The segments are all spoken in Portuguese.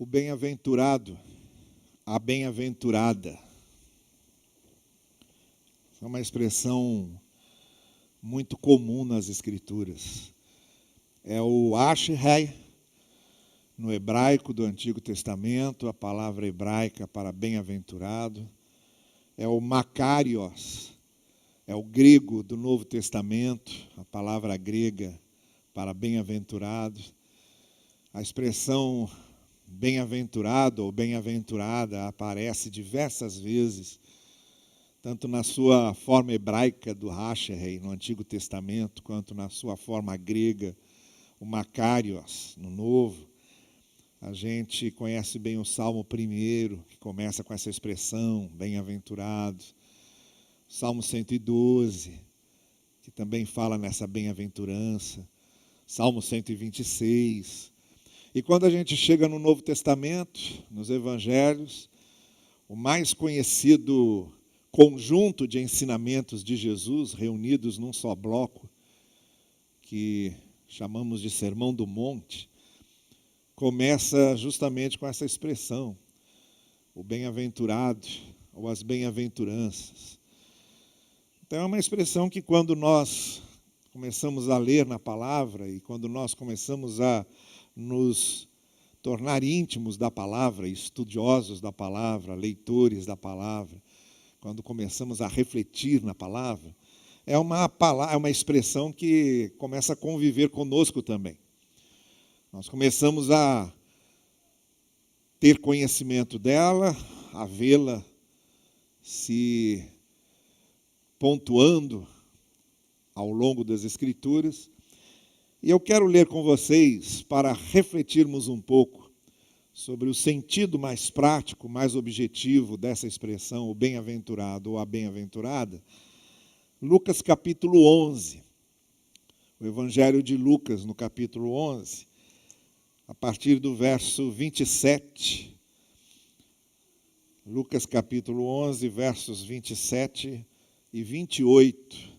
O bem-aventurado, a bem-aventurada. É uma expressão muito comum nas Escrituras. É o Ashrei, no hebraico do Antigo Testamento, a palavra hebraica para bem-aventurado. É o Makarios, é o grego do Novo Testamento, a palavra grega para bem-aventurado. A expressão bem-aventurado ou bem-aventurada aparece diversas vezes, tanto na sua forma hebraica do Ashrei, no Antigo Testamento, quanto na sua forma grega, o Makarios, no Novo. A gente conhece bem o Salmo 1, que começa com essa expressão, bem-aventurado. Salmo 112, que também fala nessa bem-aventurança. Salmo 126. E quando a gente chega no Novo Testamento, nos Evangelhos, o mais conhecido conjunto de ensinamentos de Jesus, reunidos num só bloco, que chamamos de Sermão do Monte, começa justamente com essa expressão, o bem-aventurado, ou as bem-aventuranças. Então é uma expressão que quando nós começamos a ler na palavra e quando nós começamos a nos tornar íntimos da palavra, estudiosos da palavra, leitores da palavra, quando começamos a refletir na palavra, é uma expressão que começa a conviver conosco também. Nós começamos a ter conhecimento dela, a vê-la se pontuando ao longo das Escrituras. E eu quero ler com vocês para refletirmos um pouco sobre o sentido mais prático, mais objetivo dessa expressão, o bem-aventurado ou a bem-aventurada. Lucas capítulo 11, o Evangelho de Lucas no capítulo 11, a partir do verso 27. Lucas capítulo 11, versos 27 e 28.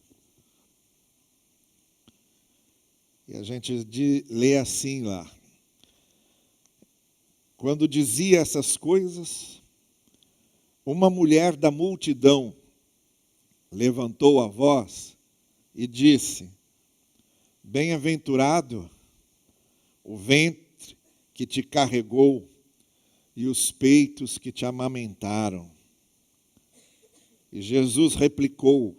E a gente lê assim lá. Quando dizia essas coisas, uma mulher da multidão levantou a voz e disse: Bem-aventurado o ventre que te carregou e os peitos que te amamentaram. E Jesus replicou: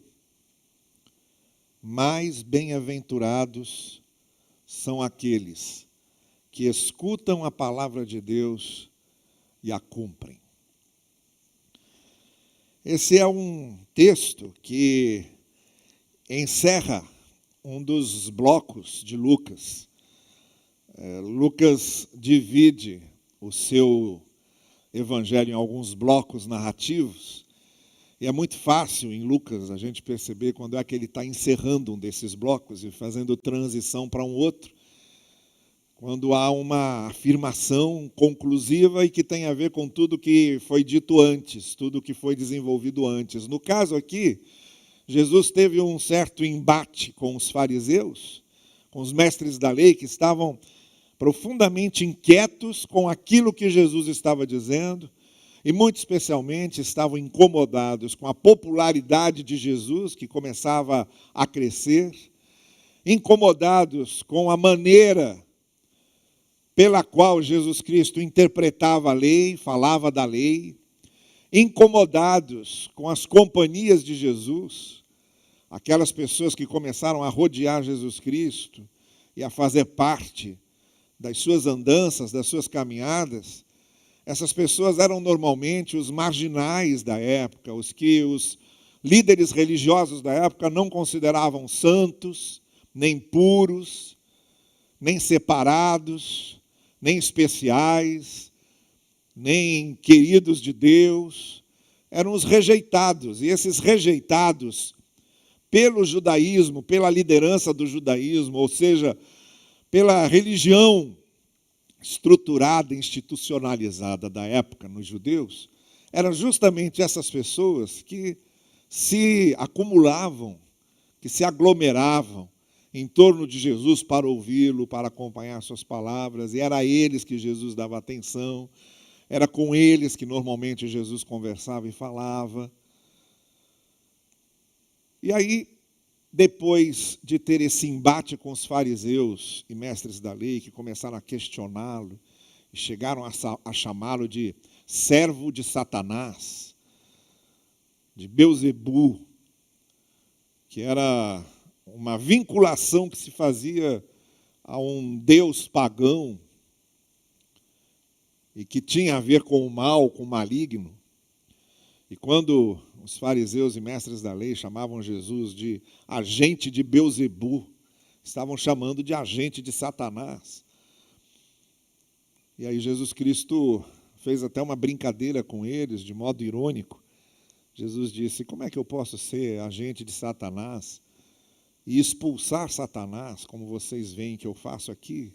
Mais bem-aventurados são aqueles que escutam a palavra de Deus e a cumprem. Esse é um texto que encerra um dos blocos de Lucas. Lucas divide o seu evangelho em alguns blocos narrativos, e é muito fácil em Lucas a gente perceber quando é que ele está encerrando um desses blocos e fazendo transição para um outro, quando há uma afirmação conclusiva e que tem a ver com tudo que foi dito antes, tudo que foi desenvolvido antes. No caso aqui, Jesus teve um certo embate com os fariseus, com os mestres da lei, que estavam profundamente inquietos com aquilo que Jesus estava dizendo, e muito especialmente estavam incomodados com a popularidade de Jesus, que começava a crescer, incomodados com a maneira pela qual Jesus Cristo interpretava a lei, falava da lei, incomodados com as companhias de Jesus, aquelas pessoas que começaram a rodear Jesus Cristo e a fazer parte das suas andanças, das suas caminhadas. Essas pessoas eram normalmente os marginais da época, os que os líderes religiosos da época não consideravam santos, nem puros, nem separados, nem especiais, nem queridos de Deus. Eram os rejeitados, e esses rejeitados pelo judaísmo, pela liderança do judaísmo, ou seja, pela religião estruturada, institucionalizada da época nos judeus, eram justamente essas pessoas que se acumulavam, que se aglomeravam, em torno de Jesus para ouvi-lo, para acompanhar suas palavras, e era a eles que Jesus dava atenção, era com eles que normalmente Jesus conversava e falava. E aí, depois de ter esse embate com os fariseus e mestres da lei, que começaram a questioná-lo, e chegaram a chamá-lo de servo de Satanás, de Beuzebu, que era uma vinculação que se fazia a um deus pagão e que tinha a ver com o mal, com o maligno. E quando os fariseus e mestres da lei chamavam Jesus de agente de Beuzebu, estavam chamando de agente de Satanás. E aí Jesus Cristo fez até uma brincadeira com eles, de modo irônico. Jesus disse: como é que eu posso ser agente de Satanás e expulsar Satanás, como vocês veem que eu faço aqui?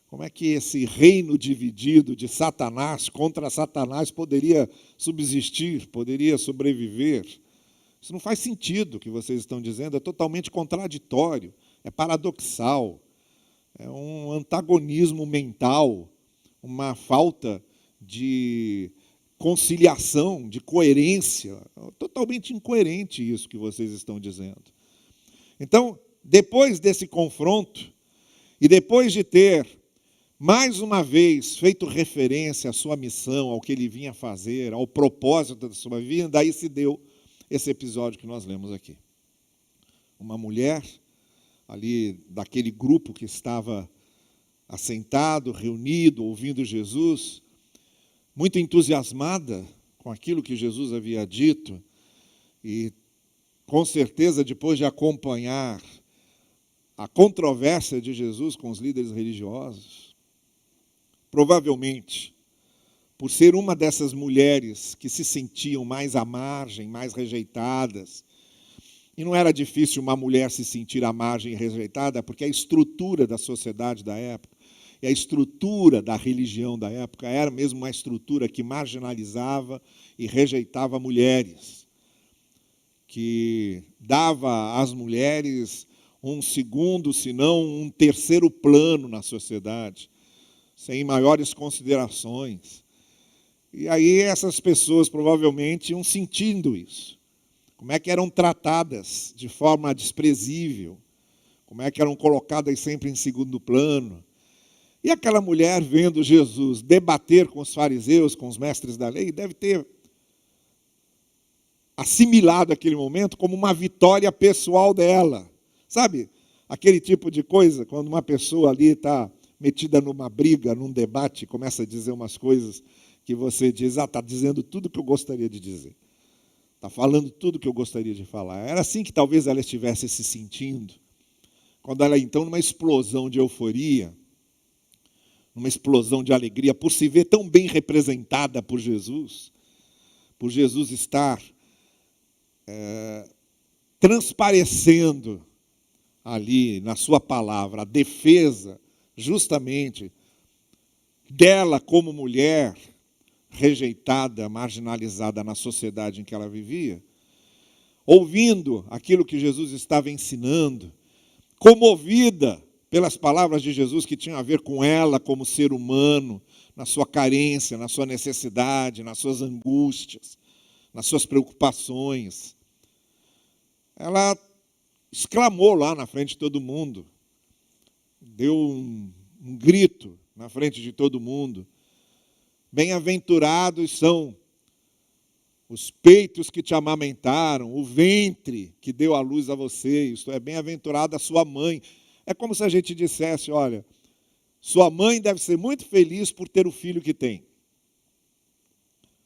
Como é que esse reino dividido de Satanás contra Satanás poderia subsistir, poderia sobreviver? Isso não faz sentido o que vocês estão dizendo, é totalmente contraditório, é paradoxal, é um antagonismo mental, uma falta de conciliação, de coerência. É totalmente incoerente isso que vocês estão dizendo. Então, depois desse confronto, e depois de ter, mais uma vez, feito referência à sua missão, ao que ele vinha fazer, ao propósito da sua vida, daí se deu esse episódio que nós lemos aqui. Uma mulher, ali daquele grupo que estava assentado, reunido, ouvindo Jesus, muito entusiasmada com aquilo que Jesus havia dito, e com certeza, depois de acompanhar a controvérsia de Jesus com os líderes religiosos, provavelmente, por ser uma dessas mulheres que se sentiam mais à margem, mais rejeitadas, e não era difícil uma mulher se sentir à margem e rejeitada, porque a estrutura da sociedade da época, e a estrutura da religião da época, era mesmo uma estrutura que marginalizava e rejeitava mulheres, que dava às mulheres um segundo, se não um terceiro plano na sociedade, sem maiores considerações. E aí essas pessoas provavelmente iam sentindo isso. Como é que eram tratadas de forma desprezível, como é que eram colocadas sempre em segundo plano. E aquela mulher, vendo Jesus debater com os fariseus, com os mestres da lei, deve ter assimilado aquele momento como uma vitória pessoal dela. Sabe, aquele tipo de coisa, quando uma pessoa ali está metida numa briga, num debate, começa a dizer umas coisas que você diz, está dizendo tudo que eu gostaria de dizer. Está falando tudo que eu gostaria de falar. Era assim que talvez ela estivesse se sentindo, quando ela, então, numa explosão de euforia, numa explosão de alegria, por se ver tão bem representada por Jesus estar transparecendo ali na sua palavra a defesa justamente dela como mulher rejeitada, marginalizada na sociedade em que ela vivia, ouvindo aquilo que Jesus estava ensinando, comovida pelas palavras de Jesus que tinham a ver com ela como ser humano, na sua carência, na sua necessidade, nas suas angústias, nas suas preocupações. Ela exclamou lá na frente de todo mundo, deu um grito na frente de todo mundo: bem-aventurados são os peitos que te amamentaram, o ventre que deu à luz a você, isto é, bem-aventurada a sua mãe. É como se a gente dissesse, olha, sua mãe deve ser muito feliz por ter o filho que tem.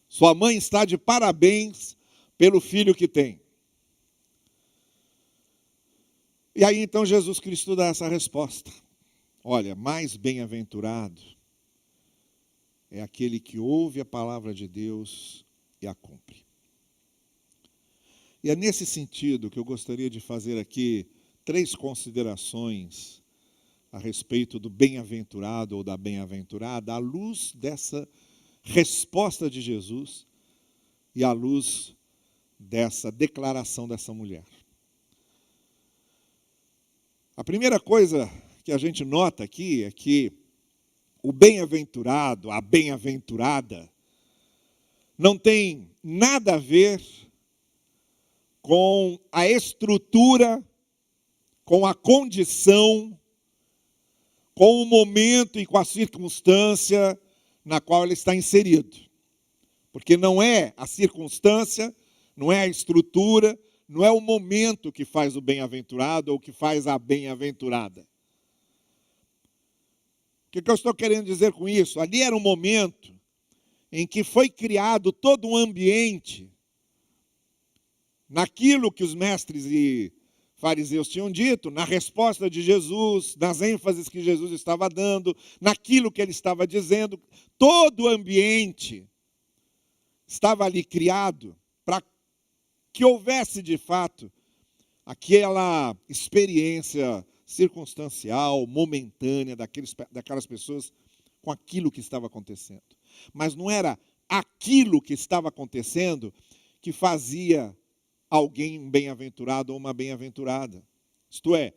Sua mãe está de parabéns pelo filho que tem. E aí então Jesus Cristo dá essa resposta. Olha, mais bem-aventurado é aquele que ouve a palavra de Deus e a cumpre. E é nesse sentido que eu gostaria de fazer aqui 3 considerações a respeito do bem-aventurado ou da bem-aventurada, à luz dessa resposta de Jesus e à luz dessa declaração dessa mulher. A primeira coisa que a gente nota aqui é que o bem-aventurado, a bem-aventurada, não tem nada a ver com a estrutura, com a condição, com o momento e com a circunstância na qual ele está inserido. Porque não é a circunstância, não é a estrutura, não é o momento que faz o bem-aventurado ou que faz a bem-aventurada. O que eu estou querendo dizer com isso? Ali era um momento em que foi criado todo um ambiente naquilo que os mestres e fariseus tinham dito, na resposta de Jesus, nas ênfases que Jesus estava dando, naquilo que ele estava dizendo, todo o ambiente estava ali criado para que houvesse, de fato, aquela experiência circunstancial, momentânea daquelas pessoas com aquilo que estava acontecendo. Mas não era aquilo que estava acontecendo que fazia alguém um bem-aventurado ou uma bem-aventurada. Isto é,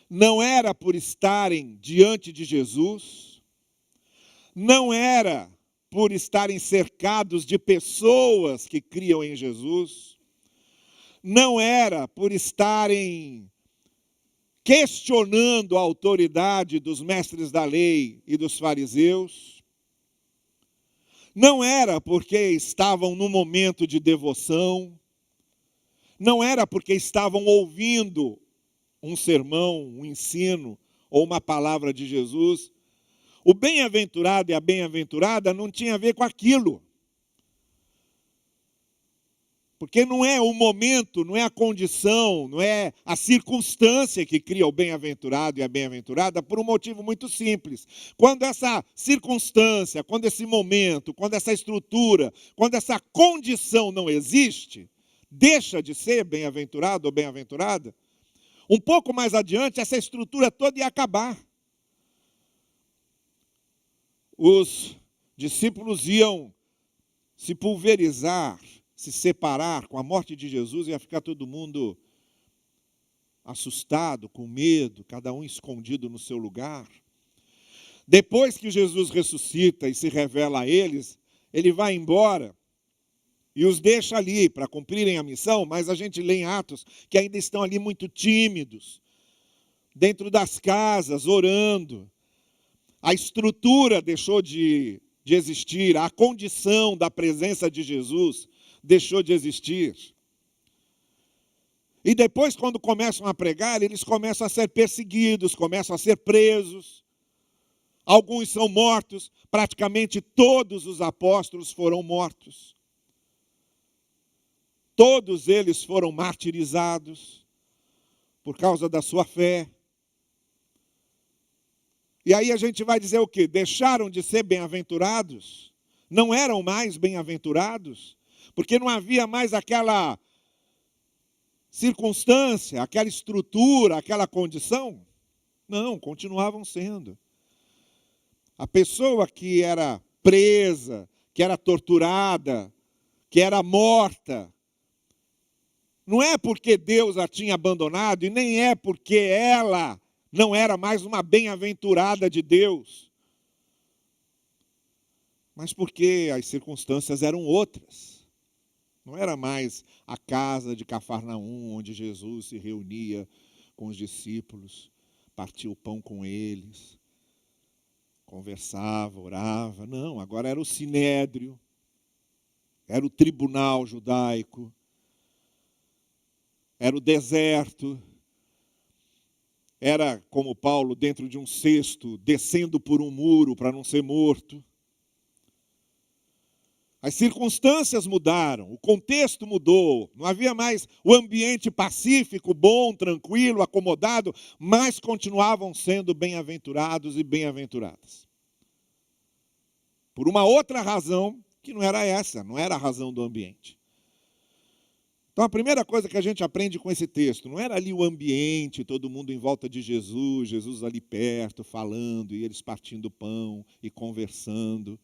não era por estarem diante de Jesus, não era por estarem cercados de pessoas que criam em Jesus, não era por estarem questionando a autoridade dos mestres da lei e dos fariseus, não era porque estavam num momento de devoção, não era porque estavam ouvindo um sermão, um ensino ou uma palavra de Jesus. O bem-aventurado e a bem-aventurada não tinha a ver com aquilo. Porque não é o momento, não é a condição, não é a circunstância que cria o bem-aventurado e a bem-aventurada, por um motivo muito simples. Quando essa circunstância, quando esse momento, quando essa estrutura, quando essa condição não existe, deixa de ser bem-aventurado ou bem-aventurada, um pouco mais adiante, essa estrutura toda ia acabar. Os discípulos iam se pulverizar, se separar com a morte de Jesus, ia ficar todo mundo assustado, com medo, cada um escondido no seu lugar. Depois que Jesus ressuscita e se revela a eles, ele vai embora e os deixa ali para cumprirem a missão, mas a gente lê em Atos que ainda estão ali muito tímidos, dentro das casas, orando. A estrutura deixou de existir, a condição da presença de Jesus deixou de existir. E depois, quando começam a pregar, eles começam a ser perseguidos, começam a ser presos. Alguns são mortos, praticamente todos os apóstolos foram mortos. Todos eles foram martirizados por causa da sua fé. E aí a gente vai dizer o quê? Deixaram de ser bem-aventurados? Não eram mais bem-aventurados? Porque não havia mais aquela circunstância, aquela estrutura, aquela condição? Não, continuavam sendo. A pessoa que era presa, que era torturada, que era morta, não é porque Deus a tinha abandonado e nem é porque ela não era mais uma bem-aventurada de Deus, mas porque as circunstâncias eram outras. Não era mais a casa de Cafarnaum, onde Jesus se reunia com os discípulos, partia o pão com eles, conversava, orava. Não, agora era o sinédrio, era o tribunal judaico, era o deserto, era como Paulo dentro de um cesto, descendo por um muro para não ser morto. As circunstâncias mudaram, o contexto mudou, não havia mais o ambiente pacífico, bom, tranquilo, acomodado, mas continuavam sendo bem-aventurados e bem-aventuradas. Por uma outra razão, que não era essa, não era a razão do ambiente. Então a primeira coisa que a gente aprende com esse texto, não era ali o ambiente, todo mundo em volta de Jesus, Jesus ali perto, falando, e eles partindo pão e conversando.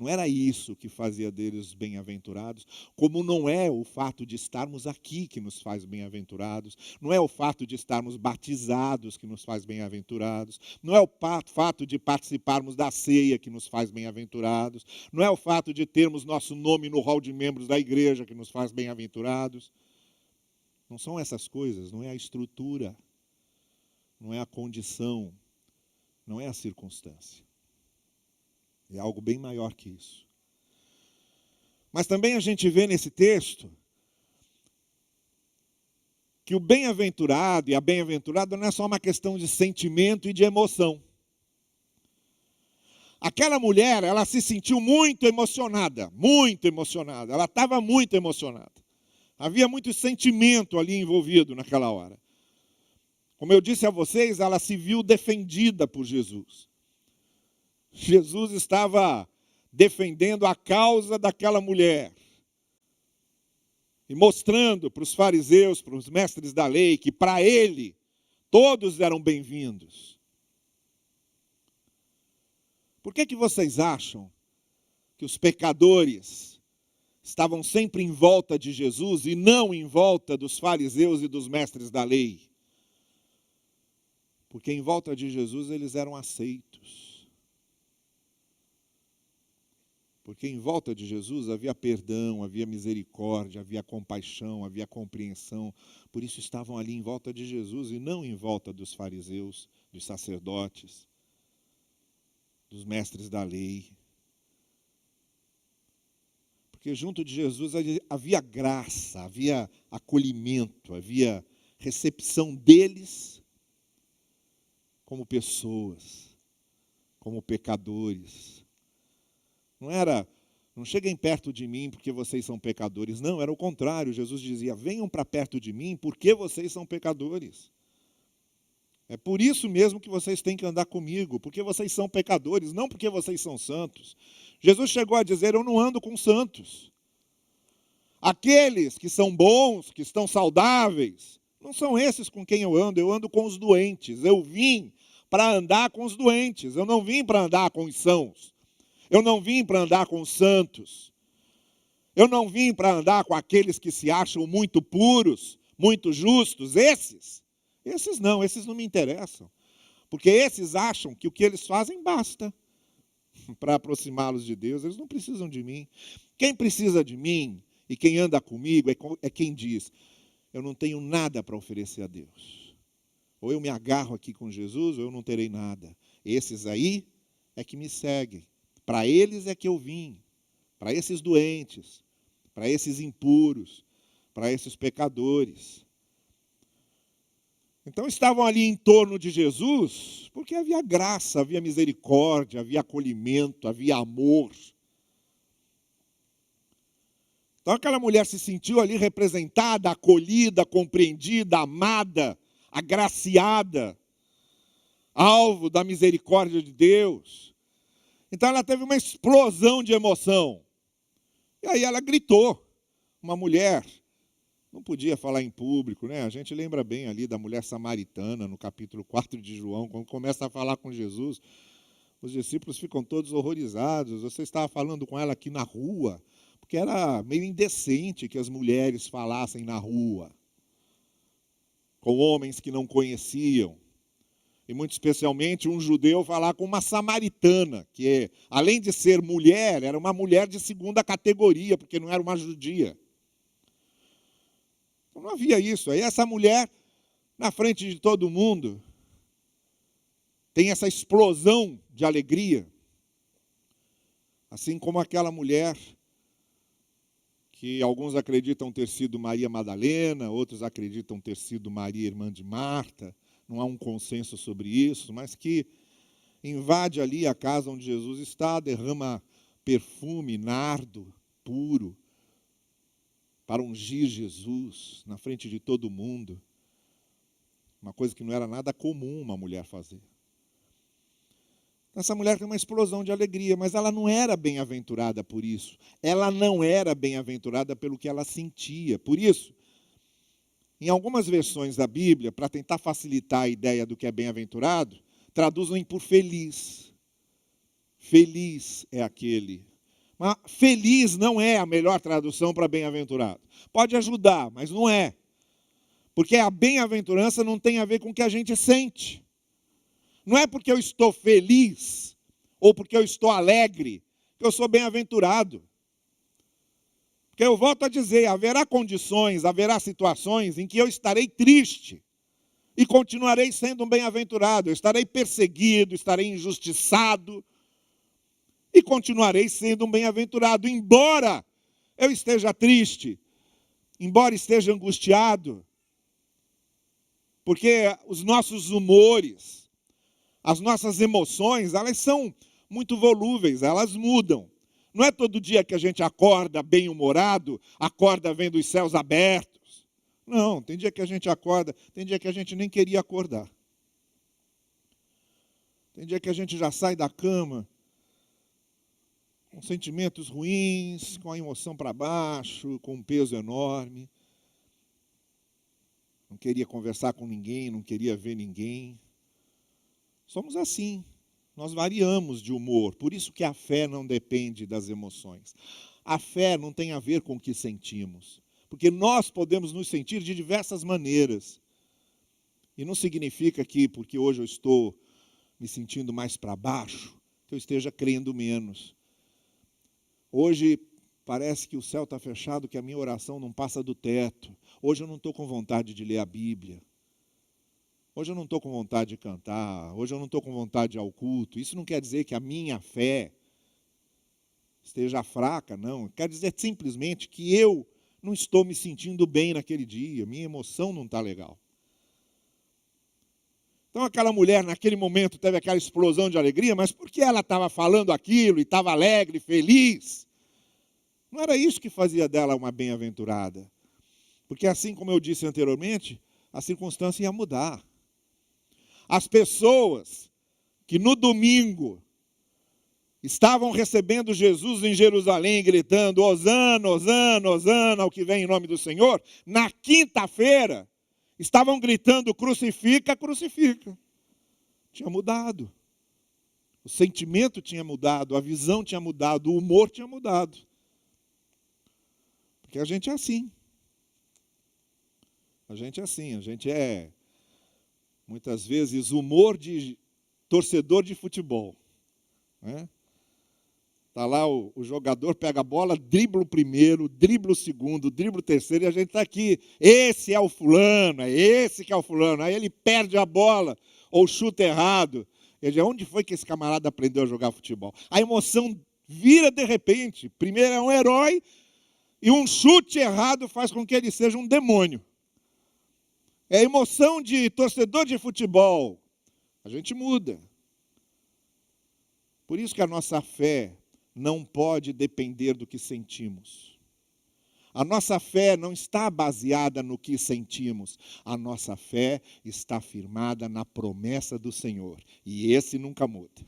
Não era isso que fazia deles bem-aventurados, como não é o fato de estarmos aqui que nos faz bem-aventurados, não é o fato de estarmos batizados que nos faz bem-aventurados, não é o fato de participarmos da ceia que nos faz bem-aventurados, não é o fato de termos nosso nome no hall de membros da igreja que nos faz bem-aventurados. Não são essas coisas, não é a estrutura, não é a condição, não é a circunstância. É algo bem maior que isso. Mas também a gente vê nesse texto que o bem-aventurado e a bem-aventurada não é só uma questão de sentimento e de emoção. Aquela mulher, ela se sentiu muito emocionada, muito emocionada. Ela estava muito emocionada. Havia muito sentimento ali envolvido naquela hora. Como eu disse a vocês, ela se viu defendida por Jesus. Jesus estava defendendo a causa daquela mulher e mostrando para os fariseus, para os mestres da lei, que para ele todos eram bem-vindos. Por que vocês acham que os pecadores estavam sempre em volta de Jesus e não em volta dos fariseus e dos mestres da lei? Porque em volta de Jesus eles eram aceitos. Porque em volta de Jesus havia perdão, havia misericórdia, havia compaixão, havia compreensão. Por isso estavam ali em volta de Jesus e não em volta dos fariseus, dos sacerdotes, dos mestres da lei. Porque junto de Jesus havia graça, havia acolhimento, havia recepção deles como pessoas, como pecadores. Não cheguem perto de mim porque vocês são pecadores. Não, era o contrário. Jesus dizia, venham para perto de mim porque vocês são pecadores. É por isso mesmo que vocês têm que andar comigo, porque vocês são pecadores, não porque vocês são santos. Jesus chegou a dizer, eu não ando com santos. Aqueles que são bons, que estão saudáveis, não são esses com quem eu ando com os doentes. Eu vim para andar com os doentes, eu não vim para andar com os sãos. Eu não vim para andar com os santos. Eu não vim para andar com aqueles que se acham muito puros, muito justos. Esses não me interessam. Porque esses acham que o que eles fazem basta para aproximá-los de Deus. Eles não precisam de mim. Quem precisa de mim e quem anda comigo é quem diz, eu não tenho nada para oferecer a Deus. Ou eu me agarro aqui com Jesus, ou eu não terei nada. Esses aí é que me seguem. Para eles é que eu vim, para esses doentes, para esses impuros, para esses pecadores. Então estavam ali em torno de Jesus, porque havia graça, havia misericórdia, havia acolhimento, havia amor. Então aquela mulher se sentiu ali representada, acolhida, compreendida, amada, agraciada, alvo da misericórdia de Deus. Então ela teve uma explosão de emoção. E aí ela gritou. Uma mulher não podia falar em público, né? A gente lembra bem ali da mulher samaritana, no capítulo 4 de João, quando começa a falar com Jesus. Os discípulos ficam todos horrorizados. Você estava falando com ela aqui na rua, porque era meio indecente que as mulheres falassem na rua, com homens que não conheciam. E muito especialmente um judeu falar com uma samaritana, que além de ser mulher, era uma mulher de segunda categoria, porque não era uma judia. Então não havia isso. Aí essa mulher, na frente de todo mundo, tem essa explosão de alegria. Assim como aquela mulher que alguns acreditam ter sido Maria Madalena, outros acreditam ter sido Maria, irmã de Marta. Não há um consenso sobre isso, mas que invade ali a casa onde Jesus está, derrama perfume, nardo, puro, para ungir Jesus na frente de todo mundo. Uma coisa que não era nada comum uma mulher fazer. Essa mulher tem uma explosão de alegria, mas ela não era bem-aventurada por isso. Ela não era bem-aventurada pelo que ela sentia. Por isso, em algumas versões da Bíblia, para tentar facilitar a ideia do que é bem-aventurado, traduzem por feliz. Feliz é aquele Mas feliz não é a melhor tradução para bem-aventurado. Pode ajudar, mas não é. Porque a bem-aventurança não tem a ver com o que a gente sente. Não é porque eu estou feliz ou porque eu estou alegre que eu sou bem-aventurado. Porque eu volto a dizer, haverá condições, haverá situações em que eu estarei triste e continuarei sendo um bem-aventurado. Eu estarei perseguido, estarei injustiçado e continuarei sendo um bem-aventurado, embora eu esteja triste, embora esteja angustiado. Porque os nossos humores, as nossas emoções, elas são muito volúveis, elas mudam. Não é todo dia que a gente acorda bem-humorado, acorda vendo os céus abertos. Não, tem dia que a gente acorda, tem dia que a gente nem queria acordar. Tem dia que a gente já sai da cama com sentimentos ruins, com a emoção para baixo, com um peso enorme. Não queria conversar com ninguém, não queria ver ninguém. Somos assim. Nós variamos de humor, por isso que a fé não depende das emoções. A fé não tem a ver com o que sentimos, porque nós podemos nos sentir de diversas maneiras. E não significa que, porque hoje eu estou me sentindo mais para baixo, que eu esteja crendo menos. Hoje parece que o céu está fechado, que a minha oração não passa do teto. Hoje eu não estou com vontade de ler a Bíblia. Hoje eu não estou com vontade de cantar, hoje eu não estou com vontade de ir ao culto. Isso não quer dizer que a minha fé esteja fraca, não. Quer dizer simplesmente que eu não estou me sentindo bem naquele dia, minha emoção não está legal. Então aquela mulher naquele momento teve aquela explosão de alegria, mas por que ela estava falando aquilo e estava alegre, feliz? Não era isso que fazia dela uma bem-aventurada. Porque assim como eu disse anteriormente, a circunstância ia mudar. As pessoas que no domingo estavam recebendo Jesus em Jerusalém, gritando, Hosana, Hosana, Hosana, ao que vem em nome do Senhor, na quinta-feira, estavam gritando, crucifica, crucifica. Tinha mudado. O sentimento tinha mudado, a visão tinha mudado, o humor tinha mudado. Porque a gente é assim. A gente é assim, a gente é, muitas vezes, humor de torcedor de futebol. Está lá o jogador, pega a bola, dribla o primeiro, dribla o segundo, dribla o terceiro, e a gente está aqui. Esse é o fulano, é esse que é o fulano. Aí ele perde a bola, ou chuta errado. Ele diz, onde foi que esse camarada aprendeu a jogar futebol? A emoção vira de repente. Primeiro é um herói, e um chute errado faz com que ele seja um demônio. É a emoção de torcedor de futebol. A gente muda. Por isso que a nossa fé não pode depender do que sentimos. A nossa fé não está baseada no que sentimos. A nossa fé está firmada na promessa do Senhor. E esse nunca muda.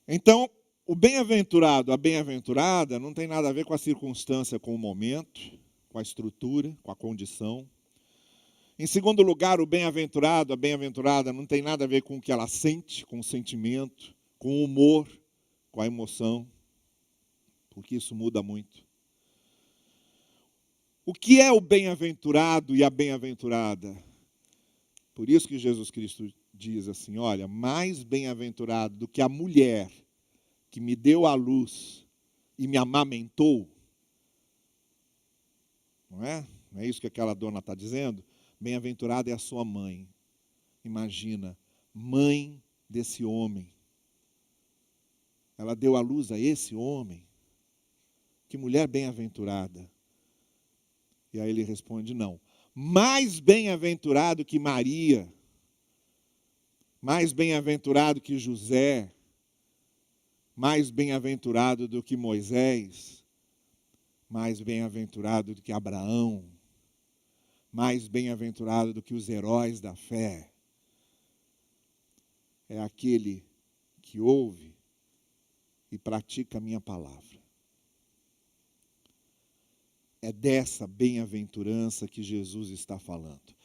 Então, o bem-aventurado, a bem-aventurada, não tem nada a ver com a circunstância, com o momento, com a estrutura, com a condição. Em segundo lugar, o bem-aventurado, a bem-aventurada, não tem nada a ver com o que ela sente, com o sentimento, com o humor, com a emoção, porque isso muda muito. O que é o bem-aventurado e a bem-aventurada? Por isso que Jesus Cristo diz assim, olha, mais bem-aventurado do que a mulher que me deu à luz e me amamentou, não é? Não é isso que aquela dona está dizendo? Bem-aventurada é a sua mãe. Imagina, mãe desse homem. Ela deu à luz a esse homem. Que mulher bem-aventurada. E aí ele responde, não. Mais bem-aventurado que Maria, mais bem-aventurado que José, mais bem-aventurado do que Moisés, mais bem-aventurado do que Abraão, mais bem-aventurado do que os heróis da fé. É aquele que ouve e pratica a minha palavra. É dessa bem-aventurança que Jesus está falando.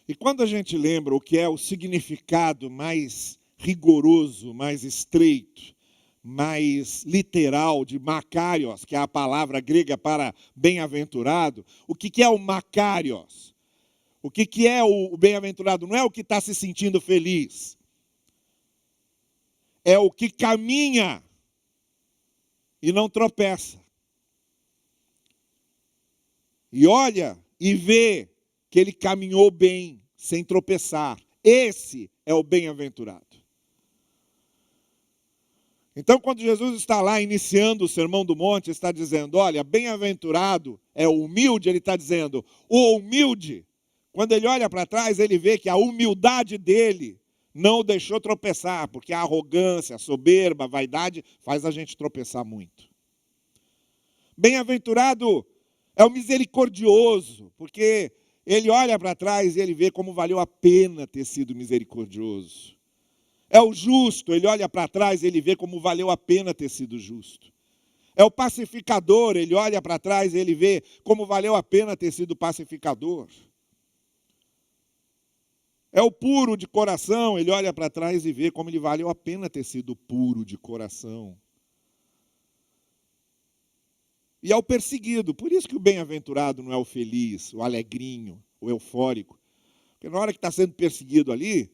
E quando a gente lembra o que é o significado mais rigoroso, mais estreito, mais literal de makarios, que é a palavra grega para bem-aventurado. O que é o makarios? O que é o bem-aventurado? Não é o que está se sentindo feliz. É o que caminha e não tropeça. E olha e vê que ele caminhou bem, sem tropeçar. Esse é o bem-aventurado. Então, quando Jesus está lá iniciando o Sermão do Monte, está dizendo, olha, bem-aventurado é o humilde, ele está dizendo, o humilde, quando ele olha para trás, ele vê que a humildade dele não o deixou tropeçar, porque a arrogância, a soberba, a vaidade faz a gente tropeçar muito. Bem-aventurado é o misericordioso, porque ele olha para trás e ele vê como valeu a pena ter sido misericordioso. É o justo, ele olha para trás e ele vê como valeu a pena ter sido justo. É o pacificador, ele olha para trás e ele vê como valeu a pena ter sido pacificador. É o puro de coração, ele olha para trás e vê como ele valeu a pena ter sido puro de coração. E é o perseguido, por isso que o bem-aventurado não é o feliz, o alegrinho, o eufórico. Porque na hora que está sendo perseguido ali,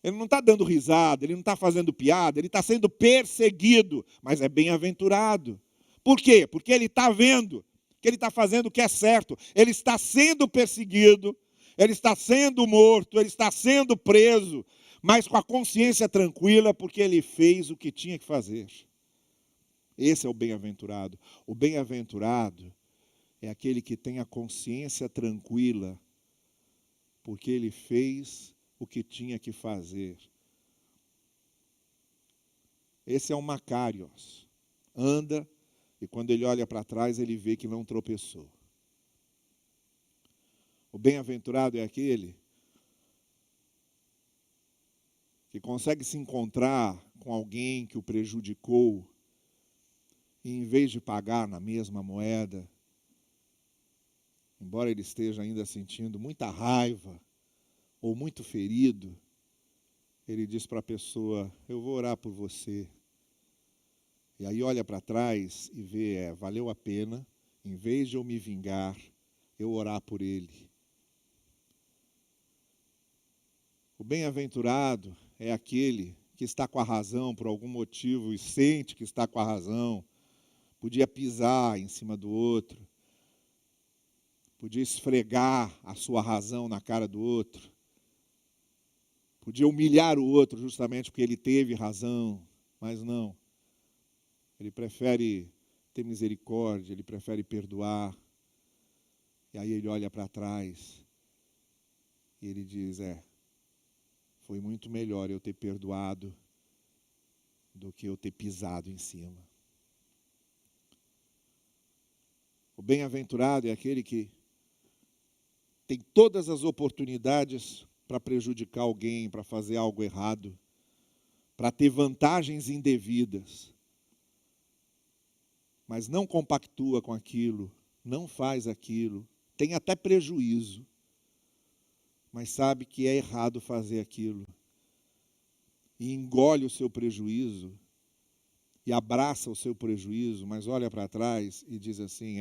ele não está dando risada, ele não está fazendo piada, ele está sendo perseguido, mas é bem-aventurado. Por quê? Porque ele está vendo que ele está fazendo o que é certo. Ele está sendo perseguido, ele está sendo morto, ele está sendo preso, mas com a consciência tranquila, porque ele fez o que tinha que fazer. Esse é o bem-aventurado. O bem-aventurado é aquele que tem a consciência tranquila, porque ele fez o que tinha que fazer. Esse é o makarios. Anda, e quando ele olha para trás, ele vê que não tropeçou. O bem-aventurado é aquele que consegue se encontrar com alguém que o prejudicou, e em vez de pagar na mesma moeda, embora ele esteja ainda sentindo muita raiva ou muito ferido, ele diz para a pessoa, eu vou orar por você. E aí olha para trás e vê, valeu a pena, em vez de eu me vingar, eu orar por ele. O bem-aventurado é aquele que está com a razão por algum motivo e sente que está com a razão. Podia pisar em cima do outro. Podia esfregar a sua razão na cara do outro. Podia humilhar o outro justamente porque ele teve razão, mas não. Ele prefere ter misericórdia, ele prefere perdoar. E aí ele olha para trás e ele diz, foi muito melhor eu ter perdoado do que eu ter pisado em cima. O bem-aventurado é aquele que tem todas as oportunidades para prejudicar alguém, para fazer algo errado, para ter vantagens indevidas, mas não compactua com aquilo, não faz aquilo, tem até prejuízo, mas sabe que é errado fazer aquilo, e engole o seu prejuízo, e abraça o seu prejuízo, mas olha para trás e diz assim,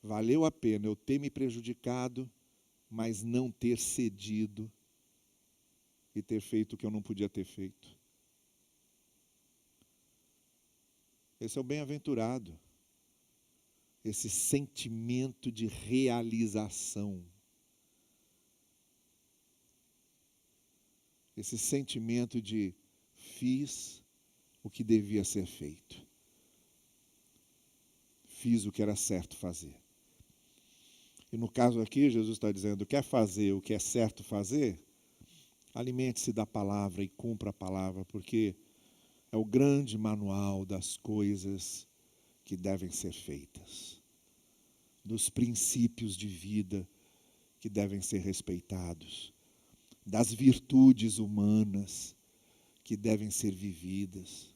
valeu a pena eu ter me prejudicado, mas não ter cedido e ter feito o que eu não podia ter feito. Esse é o bem-aventurado. Esse sentimento de realização. Esse sentimento de fiz o que devia ser feito. Fiz o que era certo fazer. E no caso aqui, Jesus está dizendo, quer fazer o que é certo fazer? Alimente-se da palavra e cumpra a palavra, porque é o grande manual das coisas que devem ser feitas, dos princípios de vida que devem ser respeitados, das virtudes humanas que devem ser vividas,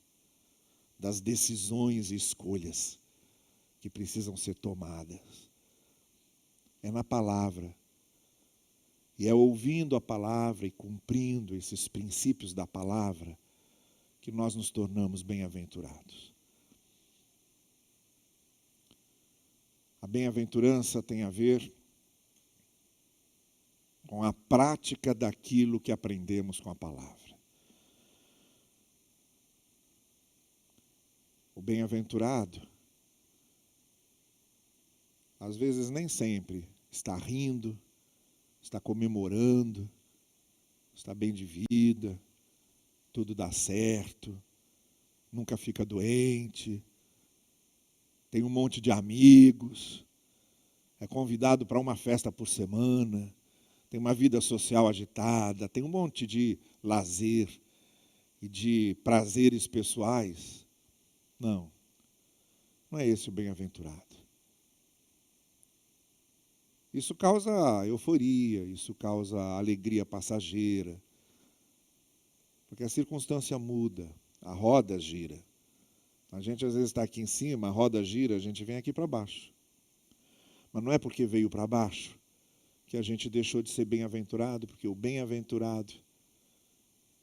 das decisões e escolhas que precisam ser tomadas. É na palavra. E é ouvindo a palavra e cumprindo esses princípios da palavra que nós nos tornamos bem-aventurados. A bem-aventurança tem a ver com a prática daquilo que aprendemos com a palavra. O bem-aventurado, às vezes nem sempre está rindo, está comemorando, está bem de vida, tudo dá certo, nunca fica doente, tem um monte de amigos, é convidado para uma festa por semana, tem uma vida social agitada, tem um monte de lazer e de prazeres pessoais. Não é esse o bem-aventurado. Isso causa euforia, isso causa alegria passageira, porque a circunstância muda, a roda gira. A gente às vezes está aqui em cima, a roda gira, a gente vem aqui para baixo. Mas não é porque veio para baixo que a gente deixou de ser bem-aventurado, porque o bem-aventurado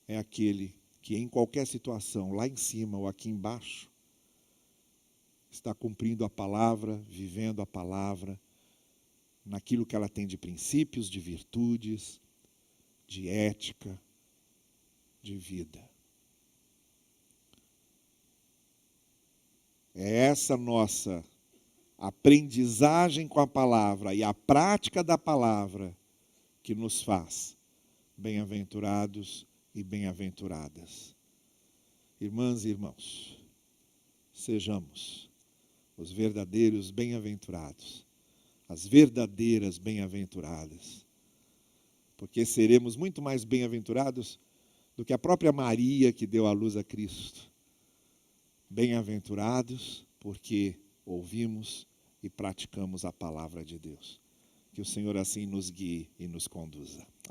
é aquele que em qualquer situação, lá em cima ou aqui embaixo, está cumprindo a palavra, vivendo a palavra, naquilo que ela tem de princípios, de virtudes, de ética, de vida. É essa nossa aprendizagem com a palavra e a prática da palavra que nos faz bem-aventurados e bem-aventuradas. Irmãs e irmãos, sejamos os verdadeiros bem-aventurados, as verdadeiras bem-aventuradas, porque seremos muito mais bem-aventurados do que a própria Maria que deu à luz a Cristo. Bem-aventurados porque ouvimos e praticamos a palavra de Deus. Que o Senhor assim nos guie e nos conduza.